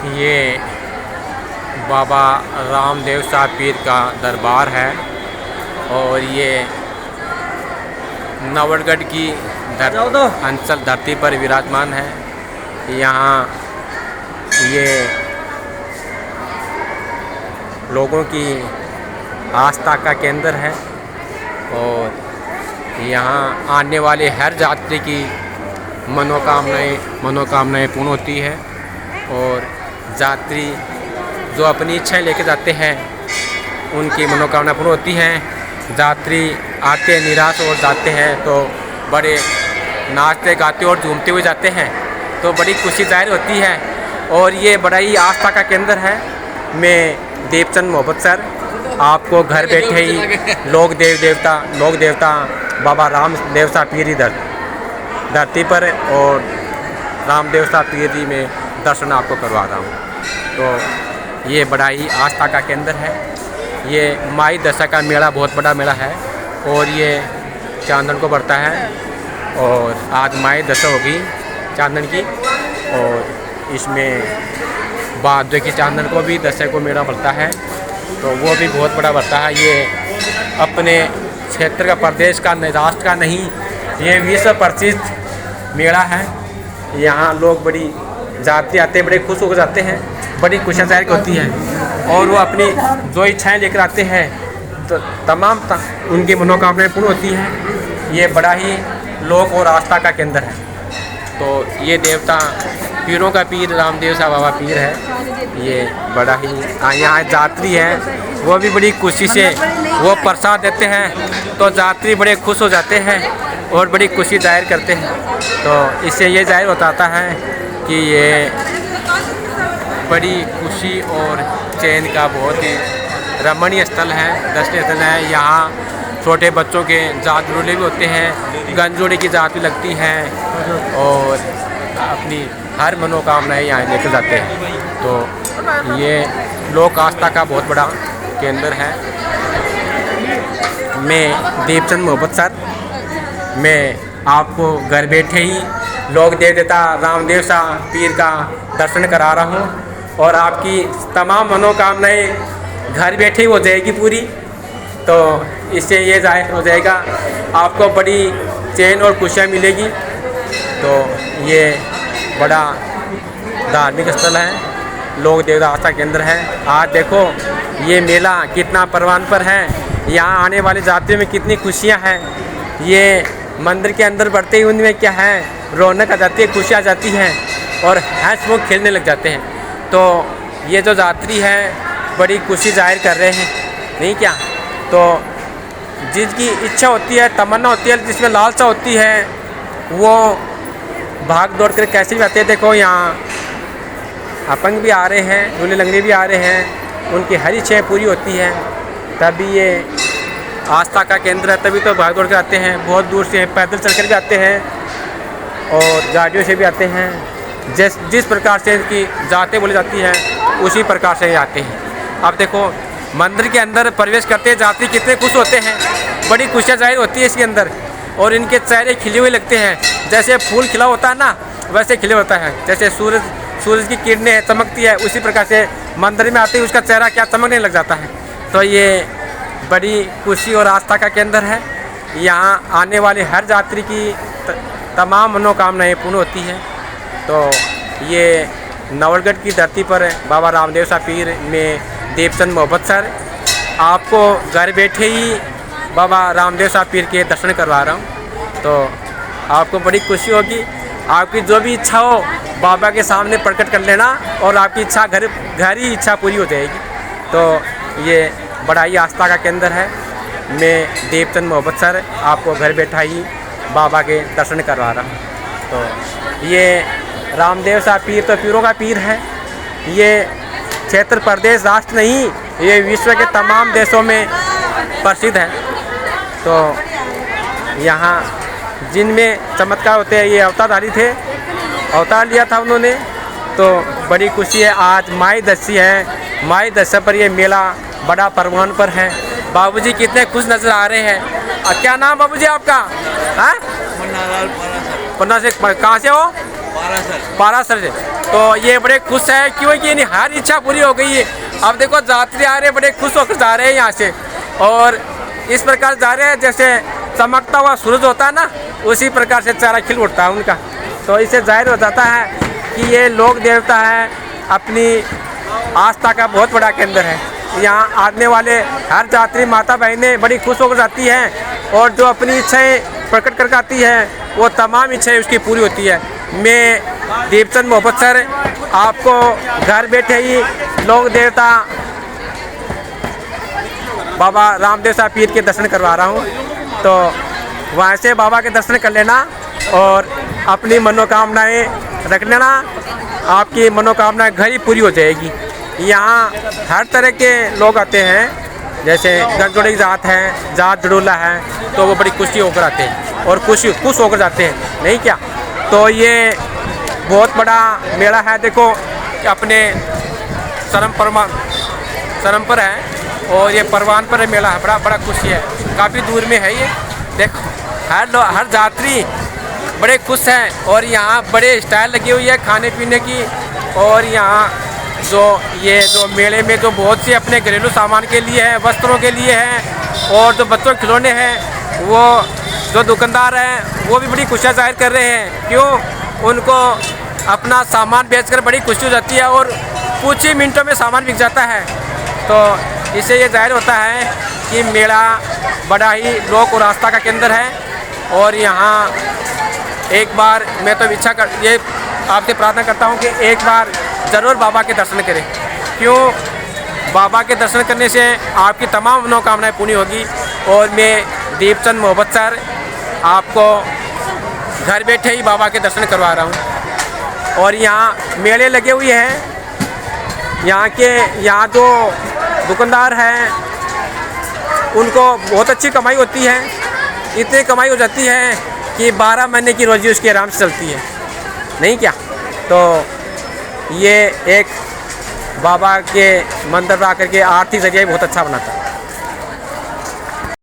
ये बाबा रामदेव साहब पीर का दरबार है और ये नवलगढ़ की अंचल धरती पर विराजमान है। यहाँ ये लोगों की आस्था का केंद्र है और यहाँ आने वाले हर यात्री की मनोकामनाएं पूर्ण होती है और यात्री जो अपनी इच्छाएं लेके जाते हैं उनकी मनोकामना पूर्ण होती हैं। यात्री आते निराश हो जाते हैं तो बड़े नाचते गाते और झूमते हुए जाते हैं तो बड़ी खुशी जाहिर होती है और ये बड़ा ही आस्था का केंद्र है। मैं देवचंद मोहब्बत सर आपको घर बैठे ही लोक देवता बाबा रामदेव साहब पीर धरती पर और रामदेव साहब पीर जी में दर्शन आपको करवा रहा हूँ। तो ये बड़ा ही आस्था का केंद्र है। ये माई दशा का मेला बहुत बड़ा मेला है और ये चांदन को बढ़ता है और आज माई दशा होगी चांदन की और इसमें भाद्र की चांदन को भी दशा को मेला बढ़ता है तो वो भी बहुत बड़ा बढ़ता है। ये अपने क्षेत्र का प्रदेश का राष्ट्र का नहीं, ये विश्व प्रसिद्ध मेला है। यहाँ लोग बड़ी जाते आते बड़े खुश हो जाते हैं, बड़ी खुशियाँ जाहिर होती हैं और वो अपनी जो इच्छाएं लेकर आते हैं तो तमाम उनकी मनोकामनाएं पूर्ण होती हैं। ये बड़ा ही लोक और आस्था का केंद्र है। तो ये देवता पीरों का पीर रामदेव साहब बाबा पीर है। ये बड़ा ही यहाँ यात्री हैं वो भी बड़ी खुशी से वो प्रसाद देते हैं तो यात्री बड़े खुश हो जाते हैं और बड़ी खुशी जाहिर करते हैं। तो इससे ये जाहिर होता है कि ये बड़ी खुशी और चैन का बहुत ही रमणीय स्थल है, दर्शनीय स्थल है। यहाँ छोटे बच्चों के जात जोड़े भी होते हैं, गंजोड़े की जात भी लगती हैं और अपनी हर मनोकामनाएं यहाँ लेकर जाते हैं। तो ये लोक आस्था का बहुत बड़ा केंद्र है। मैं देवचंद मोहब्बत सर, मैं आपको घर बैठे ही लोक देवता रामदेव साहब पीर का दर्शन करा रहा हूँ और आपकी तमाम मनोकामनाएं घर बैठे ही हो जाएगी पूरी। तो इससे ये जाहिर हो जाएगा आपको बड़ी चैन और खुशियाँ मिलेगी। तो ये बड़ा धार्मिक स्थल है, लोक देवता आस्था केंद्र है। आज देखो ये मेला कितना परवान पर है, यहाँ आने वाले यात्रियों में कितनी खुशियाँ हैं। ये मंदिर के अंदर बढ़ते ही उनमें क्या है रौनक आ जाती है, खुशी आ जाती है और हंस मुख खेलने लग जाते हैं। तो ये जो यात्री हैं बड़ी खुशी जाहिर कर रहे हैं, नहीं क्या? तो जिसकी इच्छा होती है, तमन्ना होती है, जिसमें लालसा होती है वो भाग दौड़ कर कैसे भी आते हैं। देखो यहाँ अपंग भी आ रहे हैं, लूले लंगड़े भी आ रहे हैं, उनकी हर इच्छाएँ पूरी होती हैं। तभी ये आस्था का केंद्र है, तभी तो भाग दौड़ कर आते हैं। बहुत दूर से पैदल चल कर भी आते हैं और गाड़ियों से भी आते हैं। जिस प्रकार से इनकी जातें बोली जाती हैं उसी प्रकार से आते हैं। अब देखो मंदिर के अंदर प्रवेश करते यात्री कितने खुश होते हैं, बड़ी खुशियाँ जाहिर होती है इसके अंदर और इनके चेहरे खिले हुए लगते हैं। जैसे फूल खिला होता है ना, वैसे खिले होता है। जैसे सूरज की किरणें चमकती है उसी प्रकार से मंदिर में आते ही उसका चेहरा क्या चमकने लग जाता है। तो ये बड़ी खुशी और आस्था का केंद्र है। यहाँ आने वाले हर यात्री की तमाम मनोकामनाएं पूर्ण होती हैं। तो ये नवलगढ़ की धरती पर बाबा रामदेव साहब पीर में देवचंद मोहब्बत सर आपको घर बैठे ही बाबा रामदेव साहब पीर के दर्शन करवा रहा हूँ। तो आपको बड़ी खुशी होगी। आपकी जो भी इच्छा हो बाबा के सामने प्रकट कर लेना और आपकी इच्छा घर ही इच्छा पूरी हो जाएगी। तो ये बड़ा ही आस्था का केंद्र है। मैं देवचंद मोहब्बत सर आपको घर बैठा ही बाबा के दर्शन करवा रहा हूँ। तो ये रामदेव साहब पीर तो पीरों का पीर है। ये क्षेत्र प्रदेश राष्ट्र नहीं, ये विश्व के तमाम देशों में प्रसिद्ध है। तो यहाँ जिनमें चमत्कार होते हैं, ये अवतारधारी थे, अवतार लिया था उन्होंने। तो बड़ी खुशी है। आज माई दशा है, माई दशा पर ये मेला बड़ा परवान पर है। बाबूजी कितने खुश नजर आ रहे हैं। क्या नाम बाबूजी आपका? हाँ, पन्ना से। कहाँ से हो? पारासर से। तो ये बड़े खुश है क्योंकि इनकी हर इच्छा पूरी हो गई है। अब देखो यात्री आ रहे हैं, बड़े खुश होकर जा रहे हैं यहाँ से, और इस प्रकार जा रहे हैं जैसे चमकता हुआ सूरज होता है ना, उसी प्रकार से चेहरा खिल उठता है उनका। तो इससे जाहिर हो जाता है कि ये लोक देवता है, अपनी आस्था का बहुत बड़ा केंद्र है। यहाँ आने वाले हर यात्री माता बहनें बड़ी खुश होकर जाती हैं, और जो अपनी इच्छाएं प्रकट कर आती हैं वो तमाम इच्छाएं उसकी पूरी होती है। मैं दीपचंद मोहब्बत सर आपको घर बैठे ही लोक देवता बाबा रामदेव साहब पीर के दर्शन करवा रहा हूँ। तो वहाँ से बाबा के दर्शन कर लेना और अपनी मनोकामनाएं रख लेना, आपकी मनोकामनाएं घर ही पूरी हो जाएगी। यहाँ हर तरह के लोग आते हैं, जैसे गंजोड़ी जात है, जात जड़ोला है, तो वो बड़ी खुशी होकर आते हैं और खुश होकर जाते हैं, नहीं क्या। तो ये बहुत बड़ा मेला है। देखो अपने शरम पर है, और ये परवान पर मेला है, बड़ा खुशी है, काफ़ी दूर में है ये। देखो हर यात्री बड़े खुश हैं, और यहाँ बड़े स्टाइल लगी हुई है खाने पीने की। और यहाँ जो मेले में जो बहुत से अपने घरेलू सामान के लिए है, वस्त्रों के लिए हैं, और जो बच्चों के खिलौने हैं, वो जो दुकानदार हैं वो भी बड़ी खुशियाँ जाहिर कर रहे हैं। क्यों? उनको अपना सामान बेचकर बड़ी खुशी हो जाती है, और कुछ ही मिनटों में सामान बिक जाता है। तो इससे ये जाहिर होता है कि मेला बड़ा ही लोक और आस्था का केंद्र है। और यहाँ एक बार मैं तो ये आपसे प्रार्थना करता हूँ कि एक बार ज़रूर बाबा के दर्शन करें। क्यों? बाबा के दर्शन करने से आपकी तमाम मनोकामनाएं पूरी होगी। और मैं दीपचंद मोहब्बत सर आपको घर बैठे ही बाबा के दर्शन करवा रहा हूँ। और यहाँ मेले लगे हुए हैं, यहाँ जो दुकानदार हैं उनको बहुत अच्छी कमाई होती है। इतनी कमाई हो जाती है कि 12 महीने की रोजी उसकी आराम से चलती है, नहीं क्या। तो ये एक बाबा के मंदिर पर आकर के आर्थिक जरिया बहुत अच्छा बनाता है।